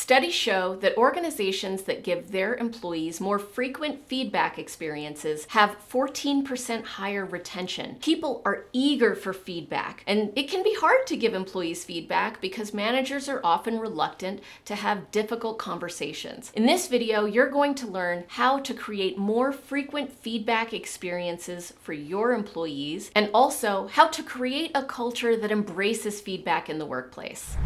Studies show that organizations that give their employees more frequent feedback experiences have 14% higher retention. People are eager for feedback, and it can be hard to give employees feedback because managers are often reluctant to have difficult conversations. In this video, you're going to learn how to create more frequent feedback experiences for your employees, and also how to create a culture that embraces feedback in the workplace.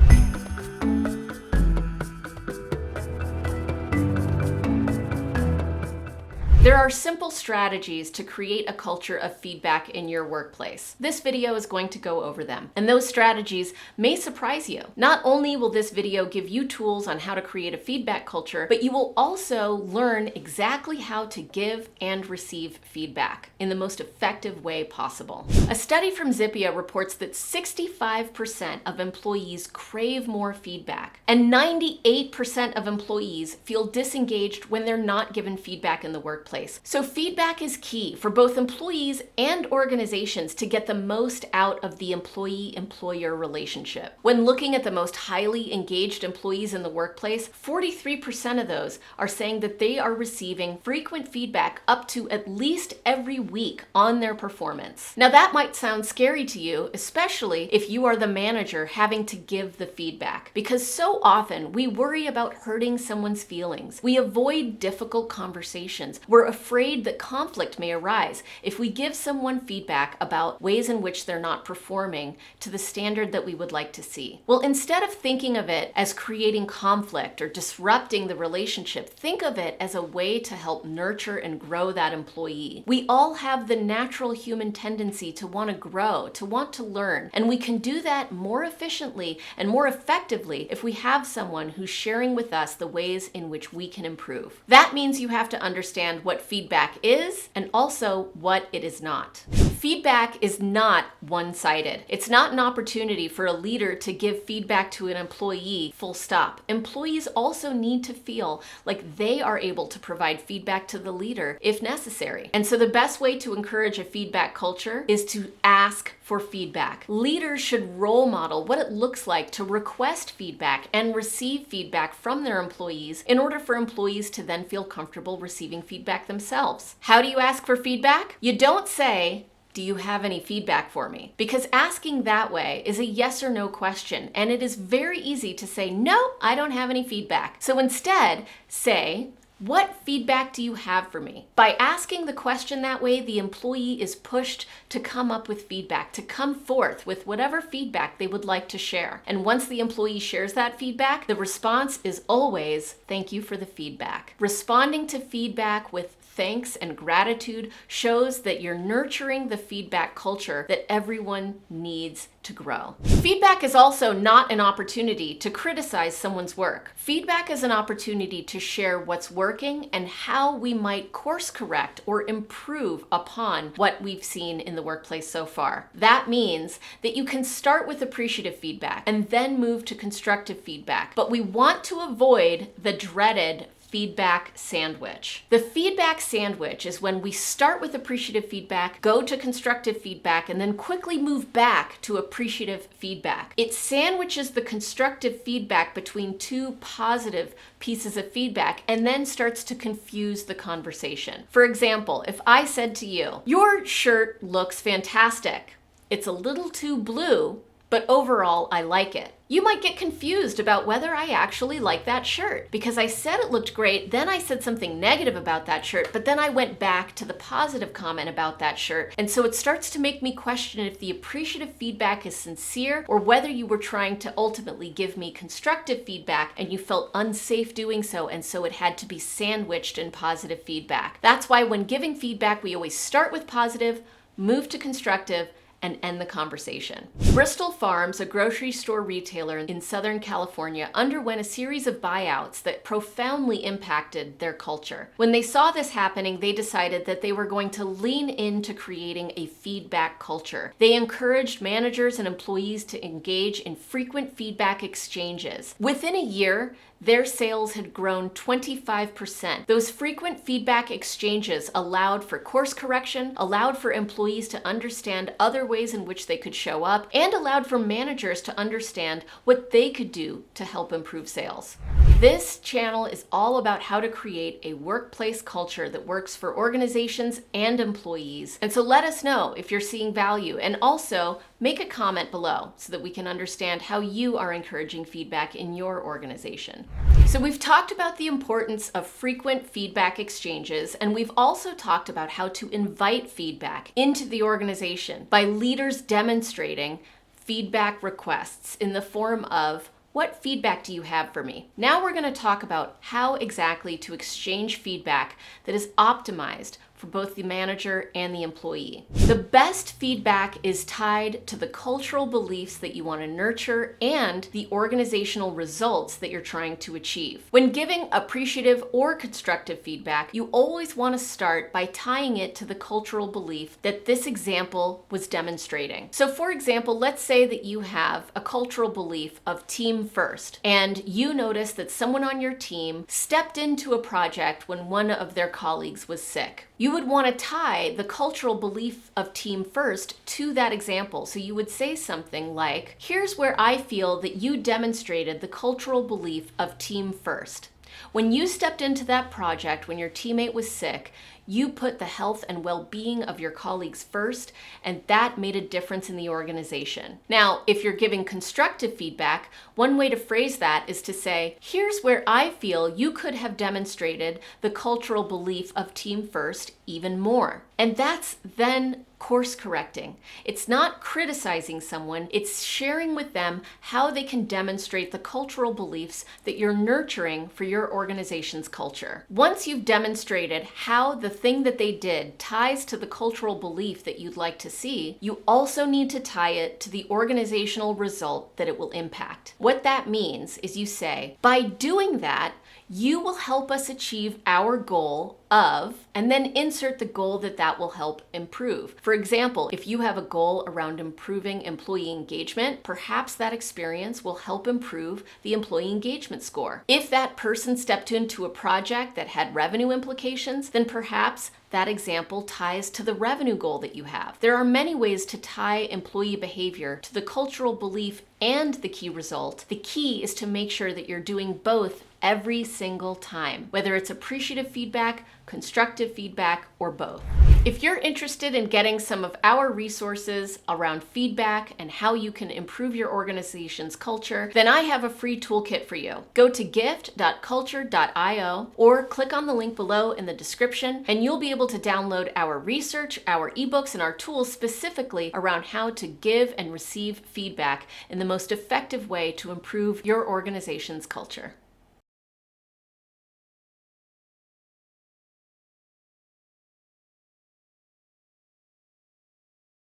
There are simple strategies to create a culture of feedback in your workplace. This video is going to go over them, and those strategies may surprise you. Not only will this video give you tools on how to create a feedback culture, but you will also learn exactly how to give and receive feedback in the most effective way possible. A study from Zippia reports that 65% of employees crave more feedback, and 98% of employees feel disengaged when they're not given feedback in the workplace. So feedback is key for both employees and organizations to get the most out of the employee-employer relationship. When looking at the most highly engaged employees in the workplace, 43% of those are saying that they are receiving frequent feedback up to at least every week on their performance. Now that might sound scary to you, especially if you are the manager having to give the feedback, because so often we worry about hurting someone's feelings. We avoid difficult conversations. We're afraid that conflict may arise if we give someone feedback about ways in which they're not performing to the standard that we would like to see. Well, instead of thinking of it as creating conflict or disrupting the relationship, think of it as a way to help nurture and grow that employee. We all have the natural human tendency to want to grow, to want to learn, and we can do that more efficiently and more effectively if we have someone who's sharing with us the ways in which we can improve. That means you have to understand what feedback is and also what it is not. Feedback is not one-sided. It's not an opportunity for a leader to give feedback to an employee, full stop. Employees also need to feel like they are able to provide feedback to the leader if necessary. And so the best way to encourage a feedback culture is to ask for feedback. Leaders should role model what it looks like to request feedback and receive feedback from their employees in order for employees to then feel comfortable receiving feedback themselves. How do you ask for feedback? You don't say, "Do you have any feedback for me?" Because asking that way is a yes or no question, and it is very easy to say, "No, I don't have any feedback." So instead, say, "What feedback do you have for me?" By asking the question that way, the employee is pushed to come up with feedback, to come forth with whatever feedback they would like to share. And once the employee shares that feedback, the response is always, "Thank you for the feedback." Responding to feedback with thanks and gratitude shows that you're nurturing the feedback culture that everyone needs to grow. Feedback is also not an opportunity to criticize someone's work. Feedback is an opportunity to share what's working and how we might course correct or improve upon what we've seen in the workplace so far. That means that you can start with appreciative feedback and then move to constructive feedback, but we want to avoid the dreaded feedback sandwich. The feedback sandwich is when we start with appreciative feedback, go to constructive feedback, and then quickly move back to appreciative feedback. It sandwiches the constructive feedback between two positive pieces of feedback and then starts to confuse the conversation. For example, if I said to you, "Your shirt looks fantastic. It's a little too blue, but overall I like it." You might get confused about whether I actually like that shirt because I said it looked great, then I said something negative about that shirt, but then I went back to the positive comment about that shirt. And so it starts to make me question if the appreciative feedback is sincere or whether you were trying to ultimately give me constructive feedback and you felt unsafe doing so, and so it had to be sandwiched in positive feedback. That's why when giving feedback, we always start with positive, move to constructive, and end the conversation. Bristol Farms, a grocery store retailer in Southern California, underwent a series of buyouts that profoundly impacted their culture. When they saw this happening, they decided that they were going to lean into creating a feedback culture. They encouraged managers and employees to engage in frequent feedback exchanges. Within a year, their sales had grown 25%. Those frequent feedback exchanges allowed for course correction, allowed for employees to understand other ways in which they could show up, and allowed for managers to understand what they could do to help improve sales. This channel is all about how to create a workplace culture that works for organizations and employees. And so let us know if you're seeing value, and also make a comment below so that we can understand how you are encouraging feedback in your organization. So we've talked about the importance of frequent feedback exchanges, and we've also talked about how to invite feedback into the organization by leaders demonstrating feedback requests in the form of, what feedback do you have for me? Now we're going to talk about how exactly to exchange feedback that is optimized for both the manager and the employee. The best feedback is tied to the cultural beliefs that you want to nurture and the organizational results that you're trying to achieve. When giving appreciative or constructive feedback, you always want to start by tying it to the cultural belief that this example was demonstrating. So for example, let's say that you have a cultural belief of team first, and you notice that someone on your team stepped into a project when one of their colleagues was sick. You would want to tie the cultural belief of team first to that example. So you would say something like, here's where I feel that you demonstrated the cultural belief of team first. When you stepped into that project when your teammate was sick, you put the health and well-being of your colleagues first, and that made a difference in the organization. Now, if you're giving constructive feedback, one way to phrase that is to say, here's where I feel you could have demonstrated the cultural belief of team first even more. And that's then course correcting. It's not criticizing someone, it's sharing with them how they can demonstrate the cultural beliefs that you're nurturing for your organization's culture. Once you've demonstrated how the thing that they did ties to the cultural belief that you'd like to see, you also need to tie it to the organizational result that it will impact. What that means is you say, by doing that, you will help us achieve our goal of, and then insert the goal that will help improve. For example, if you have a goal around improving employee engagement, perhaps that experience will help improve the employee engagement score. If that person stepped into a project that had revenue implications, then perhaps that example ties to the revenue goal that you have. There are many ways to tie employee behavior to the cultural belief and the key result. The key is to make sure that you're doing both every single time, whether it's appreciative feedback, constructive feedback, or both. If you're interested in getting some of our resources around feedback and how you can improve your organization's culture, then I have a free toolkit for you. Go to gift.culture.io or click on the link below in the description, and you'll be able to download our research, our ebooks, and our tools specifically around how to give and receive feedback in the most effective way to improve your organization's culture.